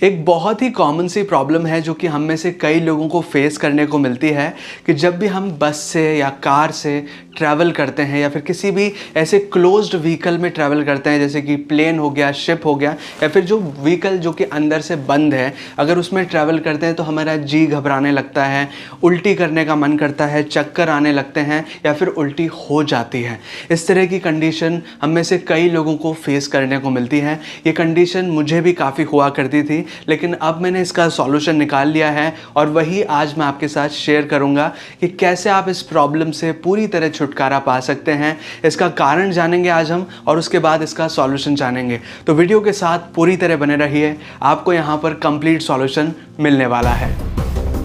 एक बहुत ही कॉमन सी प्रॉब्लम है जो कि हम में से कई लोगों को फेस करने को मिलती है कि जब भी हम बस से या कार से ट्रैवल करते हैं या फिर किसी भी ऐसे क्लोज्ड व्हीकल में ट्रैवल करते हैं, जैसे कि प्लेन हो गया, शिप हो गया, या फिर जो व्हीकल जो कि अंदर से बंद है, अगर उसमें ट्रैवल करते हैं तो हमारा जी घबराने लगता है, उल्टी करने का मन करता है, चक्कर आने लगते हैं या फिर उल्टी हो जाती है। इस तरह की कंडीशन हम में से कई लोगों को फेस करने को मिलती है। ये कंडीशन मुझे भी काफ़ी हुआ करती थी, लेकिन अब मैंने इसका सॉल्यूशन निकाल लिया है और वही आज मैं आपके साथ शेयर करूंगा कि कैसे आप इस प्रॉब्लम से पूरी तरह छुटकारा पा सकते हैं। इसका कारण जानेंगे आज हम और उसके बाद इसका सॉल्यूशन जानेंगे। तो वीडियो के साथ पूरी तरह बने रहिए, आपको यहाँ पर कंप्लीट सॉल्यूशन मिलने वाला है।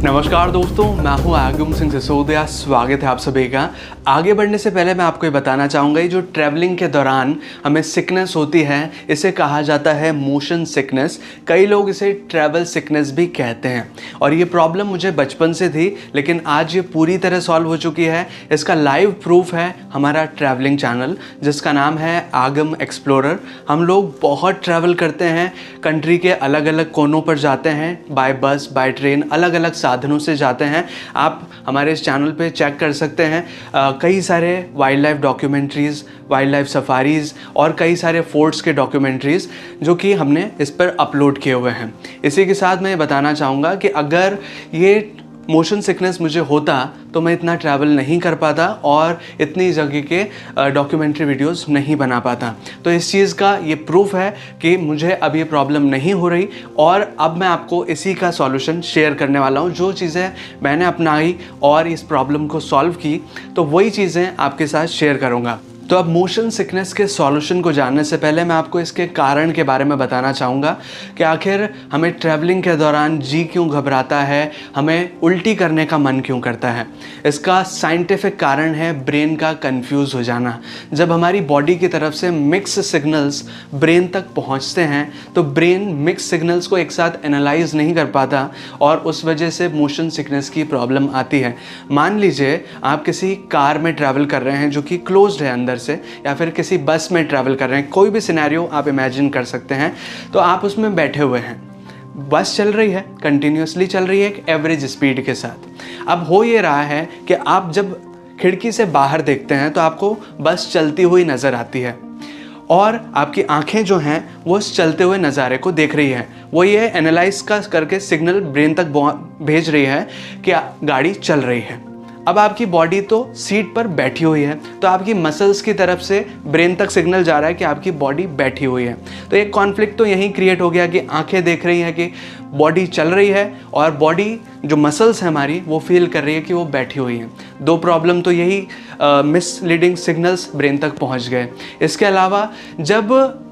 नमस्कार दोस्तों, मैं हूं आगम सिंह सिसोदिया। स्वागत है आप सभी का। आगे बढ़ने से पहले मैं आपको ये बताना चाहूँगा, ये जो ट्रैवलिंग के दौरान हमें सिकनेस होती है, इसे कहा जाता है मोशन सिकनेस। कई लोग इसे ट्रैवल सिकनेस भी कहते हैं और ये प्रॉब्लम मुझे बचपन से थी, लेकिन आज ये पूरी तरह सॉल्व हो चुकी है। इसका लाइव प्रूफ है हमारा ट्रैवलिंग चैनल, जिसका नाम है आगम एक्सप्लोरर। हम लोग बहुत ट्रैवल करते हैं, कंट्री के अलग अलग कोनों पर जाते हैं, बाय बस, बाय ट्रेन, अलग अलग साधनों से जाते हैं। आप हमारे इस चैनल पे चेक कर सकते हैं कई सारे wildlife documentaries, wildlife safaris और कई सारे फोर्ट्स के डॉक्यूमेंट्रीज़ जो कि हमने इस पर अपलोड किए हुए हैं। इसी के साथ मैं ये बताना चाहूँगा कि अगर ये मोशन सिकनेस मुझे होता तो मैं इतना ट्रैवल नहीं कर पाता और इतनी जगह के डॉक्यूमेंट्री वीडियोस नहीं बना पाता। तो इस चीज़ का ये प्रूफ है कि मुझे अब ये प्रॉब्लम नहीं हो रही और अब मैं आपको इसी का सॉल्यूशन शेयर करने वाला हूँ। जो चीज़ें मैंने अपनाई और इस प्रॉब्लम को सॉल्व की, तो वही चीज़ें आपके साथ शेयर करूँगा। तो अब मोशन सिकनेस के सॉल्यूशन को जानने से पहले मैं आपको इसके कारण के बारे में बताना चाहूँगा कि आखिर हमें ट्रैवलिंग के दौरान जी क्यों घबराता है, हमें उल्टी करने का मन क्यों करता है। इसका साइंटिफिक कारण है ब्रेन का कंफ्यूज हो जाना। जब हमारी बॉडी की तरफ से मिक्स सिग्नल्स ब्रेन तक पहुँचते हैं तो ब्रेन मिक्स सिग्नल्स को एक साथ एनालाइज नहीं कर पाता और उस वजह से मोशन सिकनेस की प्रॉब्लम आती है। मान लीजिए आप किसी कार में ट्रैवल कर रहे हैं जो कि क्लोज्ड है अंदर से, या फिर किसी बस में ट्रैवल कर रहे हैं, कोई भी सिनेरियो आप इमेजिन कर सकते हैं। तो आप उसमें बैठे हुए हैं, बस चल रही है, कंटिन्यूसली चल रही है एक एवरेज स्पीड के साथ। अब हो ये रहा है कि आप जब खिड़की से बाहर देखते हैं तो आपको बस चलती हुई नज़र आती है और आपकी आंखें जो हैं वो उस चलते हुए नज़ारे को देख रही है। वो ये एनालाइज करके सिग्नल ब्रेन तक भेज रही है कि गाड़ी चल रही है। अब आपकी बॉडी तो सीट पर बैठी हुई है, तो आपकी मसल्स की तरफ से ब्रेन तक सिग्नल जा रहा है कि आपकी बॉडी बैठी हुई है। तो एक कॉन्फ्लिक्ट तो यहीं क्रिएट हो गया कि आंखें देख रही हैं कि बॉडी चल रही है और बॉडी जो मसल्स है हमारी वो फील कर रही है कि वो बैठी हुई है। दो प्रॉब्लम तो यही मिसलीडिंग सिग्नल्स ब्रेन तक पहुंच गए। इसके अलावा जब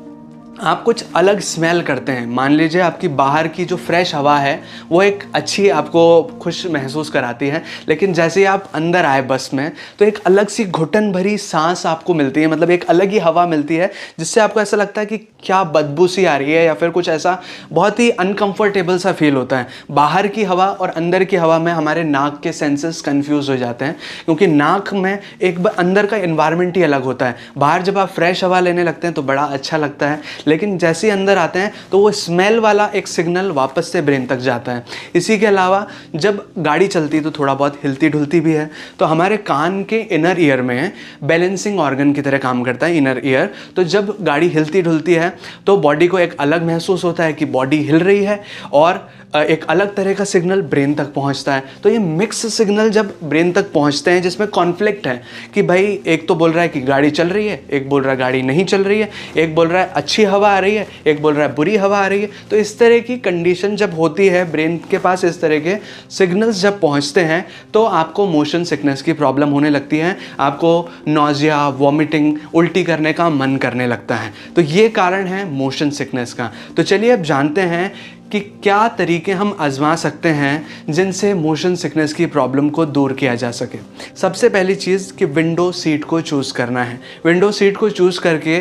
आप कुछ अलग स्मेल करते हैं, मान लीजिए आपकी बाहर की जो फ्रेश हवा है वो एक अच्छी आपको खुश महसूस कराती है, लेकिन जैसे ही आप अंदर आए बस में तो एक अलग सी घुटन भरी सांस आपको मिलती है, मतलब एक अलग ही हवा मिलती है जिससे आपको ऐसा लगता है कि क्या बदबू सी आ रही है या फिर कुछ ऐसा बहुत ही अनकंफर्टेबल सा फील होता है। बाहर की हवा और अंदर की हवा में हमारे नाक के सेंसेस कंफ्यूज हो जाते हैं, क्योंकि नाक में एक अंदर का एनवायरनमेंट ही अलग होता है। बाहर जब आप फ्रेश हवा लेने लगते हैं तो बड़ा अच्छा लगता है, लेकिन जैसे ही अंदर आते हैं तो वो स्मेल वाला एक सिग्नल वापस से ब्रेन तक जाता है। इसी के अलावा जब गाड़ी चलती है तो थोड़ा बहुत हिलती ढुलती भी है, तो हमारे कान के इनर ईयर में बैलेंसिंग ऑर्गन की तरह काम करता है इनर ईयर। तो जब गाड़ी हिलती ढुलती है तो बॉडी को एक अलग महसूस होता है कि बॉडी हिल रही है और एक अलग तरह का सिग्नल ब्रेन तक पहुंचता है। तो ये मिक्स सिग्नल जब ब्रेन तक पहुंचते हैं जिसमें कॉन्फ्लिक्ट है कि भाई एक तो बोल रहा है कि गाड़ी चल रही है, एक बोल रहा है गाड़ी नहीं चल रही है, एक बोल रहा है अच्छी हवा आ रही है, एक बोल रहा है बुरी हवा आ रही है। तो इस तरह की कंडीशन जब होती है, ब्रेन के पास इस तरह के सिग्नल्स जब पहुंचते हैं तो आपको मोशन सिकनेस की प्रॉब्लम होने लगती है। आपको नॉजिया, वॉमिटिंग, उल्टी करने का मन करने लगता है। तो ये कारण है मोशन सिकनेस का। तो चलिए अब जानते हैं कि क्या तरीके हम आजमा सकते हैं जिनसे मोशन सिकनेस की प्रॉब्लम को दूर किया जा सके। सबसे पहली चीज़ कि विंडो सीट को चूज़ करना है। विंडो सीट को चूज़ करके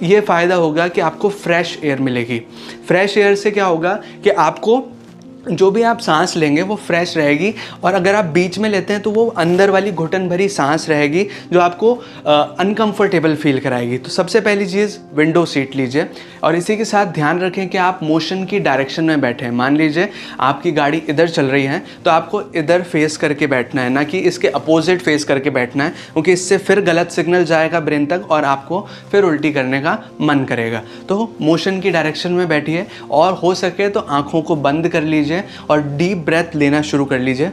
ये फ़ायदा होगा कि आपको फ्रेश एयर मिलेगी। फ्रेश एयर से क्या होगा कि आपको जो भी आप सांस लेंगे वो फ्रेश रहेगी, और अगर आप बीच में लेते हैं तो वो अंदर वाली घुटन भरी सांस रहेगी जो आपको अनकंफर्टेबल फील कराएगी। तो सबसे पहली चीज़ विंडो सीट लीजिए, और इसी के साथ ध्यान रखें कि आप मोशन की डायरेक्शन में बैठे हैं। मान लीजिए आपकी गाड़ी इधर चल रही है तो आपको इधर फेस करके बैठना है, ना कि इसके अपोजिट फेस करके बैठना है, क्योंकि इससे फिर गलत सिग्नल जाएगा ब्रेन तक और आपको फिर उल्टी करने का मन करेगा। तो मोशन की डायरेक्शन में बैठिए, और हो सके तो आँखों को बंद कर लीजिए और डीप ब्रेथ लेना शुरू कर लीजिए।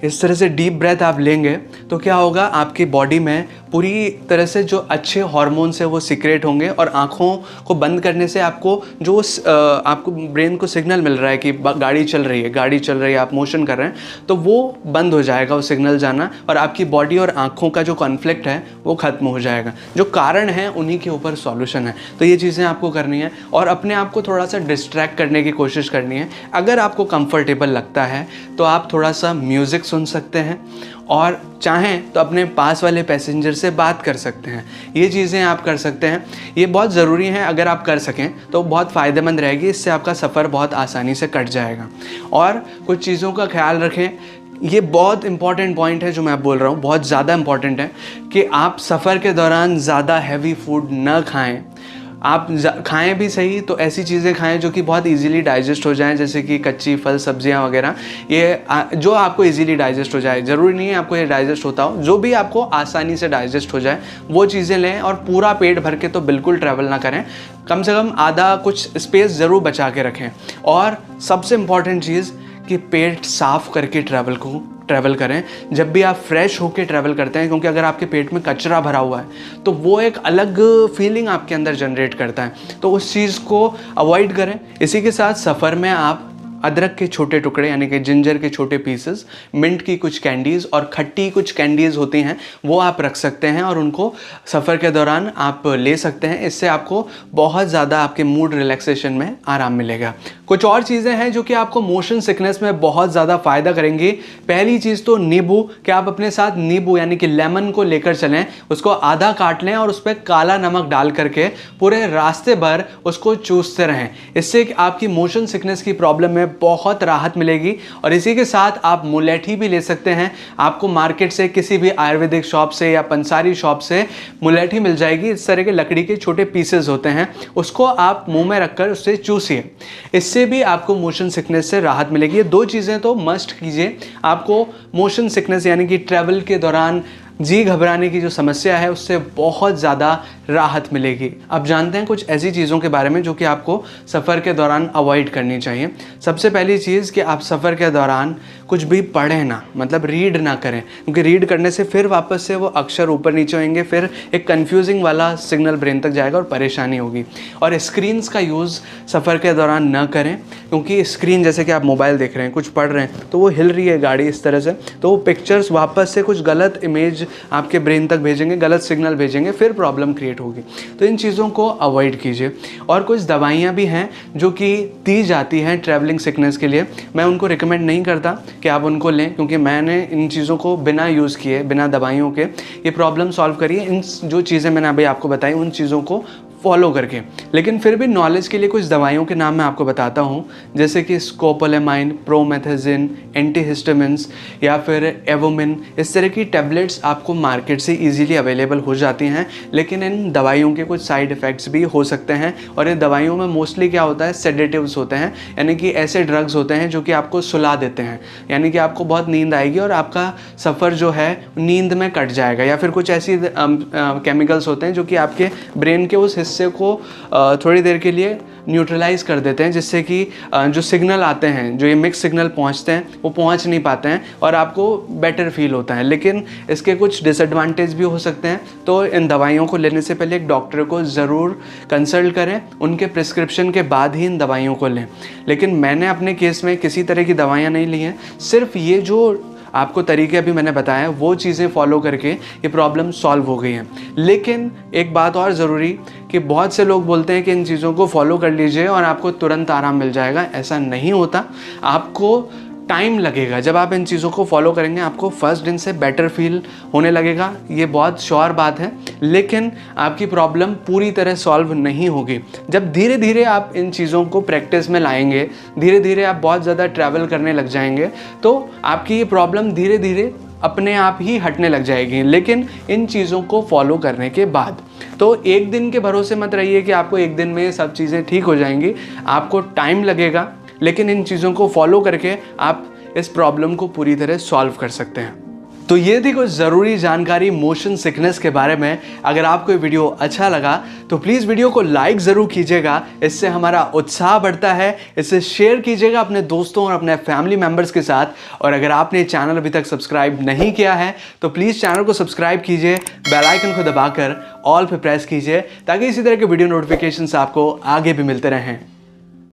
इस तरह से डीप ब्रेथ आप लेंगे तो क्या होगा, आपकी बॉडी में पूरी तरह से जो अच्छे हार्मोन्स है वो सिक्रेट होंगे, और आँखों को बंद करने से आपको जो आपको ब्रेन को सिग्नल मिल रहा है कि गाड़ी चल रही है, आप मोशन कर रहे हैं, तो वो बंद हो जाएगा वो सिग्नल जाना, और आपकी बॉडी और आँखों का जो कॉन्फ्लिक्ट है वो ख़त्म हो जाएगा। जो कारण है उन्हीं के ऊपर सॉल्यूशन है। तो ये चीज़ें आपको करनी है, और अपने आप को थोड़ा सा डिस्ट्रैक्ट करने की कोशिश करनी है। अगर आपको कंफर्टेबल लगता है तो आप थोड़ा सा म्यूज़िक सुन सकते हैं, और चाहें तो अपने पास वाले पैसेंजर से बात कर सकते हैं। ये चीज़ें आप कर सकते हैं, ये बहुत ज़रूरी हैं। अगर आप कर सकें तो बहुत फ़ायदेमंद रहेगी, इससे आपका सफ़र बहुत आसानी से कट जाएगा। और कुछ चीज़ों का ख्याल रखें, ये बहुत इंपॉर्टेंट पॉइंट है जो मैं बोल रहा हूँ, बहुत ज़्यादा इंपॉर्टेंट है कि आप सफ़र के दौरान ज़्यादा हैवी फूड न खाएं। आप खाएं भी सही तो ऐसी चीज़ें खाएं जो कि बहुत इजीली डाइजेस्ट हो जाएं, जैसे कि कच्ची फल सब्जियां वगैरह, ये जो आपको इजीली डाइजेस्ट हो जाए। ज़रूरी नहीं है आपको ये डाइजेस्ट होता हो, जो भी आपको आसानी से डाइजेस्ट हो जाए वो चीज़ें लें। और पूरा पेट भर के तो बिल्कुल ट्रैवल ना करें, कम से कम आधा कुछ स्पेस ज़रूर बचा के रखें। और सबसे इम्पॉर्टेंट चीज़ कि पेट साफ़ करके ट्रैवल करें। जब भी आप फ्रेश होकर ट्रैवल करते हैं, क्योंकि अगर आपके पेट में कचरा भरा हुआ है तो वो एक अलग फीलिंग आपके अंदर जनरेट करता है, तो उस चीज़ को अवॉइड करें। इसी के साथ सफ़र में आप अदरक के छोटे टुकड़े यानी कि जिंजर के छोटे पीसेस, मिंट की कुछ कैंडीज़ और खट्टी कुछ कैंडीज़ होती हैं वो आप रख सकते हैं, और उनको सफ़र के दौरान आप ले सकते हैं। इससे आपको बहुत ज़्यादा आपके मूड रिलैक्सेशन में आराम मिलेगा। कुछ और चीज़ें हैं जो कि आपको मोशन सिकनेस में बहुत ज़्यादा फ़ायदा करेंगी। पहली चीज़ तो नींबू, कि आप अपने साथ नींबू यानी कि लेमन को लेकर चलें, उसको आधा काट लें और उस पर काला नमक डाल करके पूरे रास्ते भर उसको चूसते रहें। इससे आपकी मोशन सिकनेस की प्रॉब्लम में बहुत राहत मिलेगी। और इसी के साथ आप मुलेठी भी ले सकते हैं। आपको मार्केट से किसी भी आयुर्वेदिक शॉप से या पंसारी शॉप से मुलेठी मिल जाएगी। इस तरह के लकड़ी के छोटे पीसेस होते हैं, उसको आप मुंह में रखकर उससे चूसिए, इससे भी आपको मोशन सिकनेस से राहत मिलेगी। ये दो चीज़ें तो मस्ट कीजिए। आपको मोशन सिकनेस यानी कि ट्रैवल के दौरान जी घबराने की जो समस्या है उससे बहुत ज़्यादा राहत मिलेगी। अब जानते हैं कुछ ऐसी चीज़ों के बारे में जो कि आपको सफ़र के दौरान अवॉइड करनी चाहिए। सबसे पहली चीज़ कि आप सफ़र के दौरान कुछ भी पढ़ें ना, मतलब रीड ना करें, क्योंकि रीड करने से फिर वापस से वो अक्षर ऊपर नीचे होंगे, फिर एक कन्फ्यूजिंग वाला सिग्नल ब्रेन तक जाएगा और परेशानी होगी। और स्क्रीन्स का यूज़ सफ़र के दौरान न करें, क्योंकि स्क्रीन जैसे कि आप मोबाइल देख रहे हैं, कुछ पढ़ रहे हैं तो वो हिल रही है गाड़ी इस तरह से, तो वो पिक्चर्स वापस से कुछ गलत इमेज आपके ब्रेन तक भेजेंगे, गलत सिग्नल भेजेंगे, फिर प्रॉब्लम क्रिएट होगी। तो इन चीज़ों को अवॉइड कीजिए। और कुछ दवाइयाँ भी हैं जो कि दी जाती हैं ट्रैवलिंग सिकनेस के लिए, मैं उनको रिकमेंड नहीं करता कि आप उनको लें, क्योंकि मैंने इन चीज़ों को बिना यूज़ किए, बिना दवाइयों के ये प्रॉब्लम सॉल्व करी है। इन जो चीज़ें मैंने अभी आपको बताई उन चीज़ों को फॉलो करके। लेकिन फिर भी नॉलेज के लिए कुछ दवाइयों के नाम मैं आपको बताता हूँ, जैसे कि स्कोपोलामाइन, प्रोमेथाजिन, एंटीहिस्टामिन्स या फिर एवोमिन। इस तरह की टैबलेट्स आपको मार्केट से इजीली अवेलेबल हो जाती हैं, लेकिन इन दवाइयों के कुछ साइड इफ़ेक्ट्स भी हो सकते हैं। और इन दवाइयों में मोस्टली क्या होता है, सेडेटिव्स होते हैं, यानी कि ऐसे ड्रग्स होते हैं जो कि आपको सुला देते हैं, यानी कि आपको बहुत नींद आएगी और आपका सफ़र जो है नींद में कट जाएगा। या फिर कुछ ऐसी केमिकल्स होते हैं जो कि आपके ब्रेन के उस हिस्से को थोड़ी देर के लिए न्यूट्रलाइज कर देते हैं, जिससे कि जो सिग्नल आते हैं, जो ये मिक्स सिग्नल पहुंचते हैं, वो पहुंच नहीं पाते हैं और आपको बेटर फील होता है। लेकिन इसके कुछ डिसएडवांटेज भी हो सकते हैं। तो इन दवाइयों को लेने से पहले एक डॉक्टर को ज़रूर कंसल्ट करें, उनके प्रिस्क्रिप्शन के बाद ही इन दवाइयों को लें। लेकिन मैंने अपने केस में किसी तरह की दवाइयाँ नहीं ली हैं, सिर्फ ये जो आपको तरीके अभी मैंने बताया वो चीज़ें फॉलो करके ये प्रॉब्लम सॉल्व हो गई हैं। लेकिन एक बात और ज़रूरी कि बहुत से लोग बोलते हैं कि इन चीज़ों को फॉलो कर लीजिए और आपको तुरंत आराम मिल जाएगा। ऐसा नहीं होता। आपको टाइम लगेगा। जब आप इन चीज़ों को फॉलो करेंगे आपको फर्स्ट दिन से बेटर फील होने लगेगा, ये बहुत श्योर बात है, लेकिन आपकी प्रॉब्लम पूरी तरह सॉल्व नहीं होगी। जब धीरे धीरे आप इन चीज़ों को प्रैक्टिस में लाएंगे, धीरे धीरे आप बहुत ज़्यादा ट्रैवल करने लग जाएंगे, तो आपकी ये प्रॉब्लम धीरे धीरे अपने आप ही हटने लग जाएगी, लेकिन इन चीज़ों को फॉलो करने के बाद। तो एक दिन के भरोसे मत रहिए कि आपको एक दिन में सब चीज़ें ठीक हो जाएंगी, आपको टाइम लगेगा, लेकिन इन चीज़ों को फॉलो करके आप इस प्रॉब्लम को पूरी तरह सॉल्व कर सकते हैं। तो ये थी कुछ ज़रूरी जानकारी मोशन सिकनेस के बारे में। अगर आपको ये वीडियो अच्छा लगा तो प्लीज़ वीडियो को लाइक ज़रूर कीजिएगा, इससे हमारा उत्साह बढ़ता है। इसे शेयर कीजिएगा अपने दोस्तों और अपने फैमिली मेम्बर्स के साथ। और अगर आपने चैनल अभी तक सब्सक्राइब नहीं किया है तो प्लीज़ चैनल को सब्सक्राइब कीजिए, बेल आइकन को दबाकर ऑल पे प्रेस कीजिए, ताकि इसी तरह के वीडियो नोटिफिकेशंस आपको आगे भी मिलते रहें।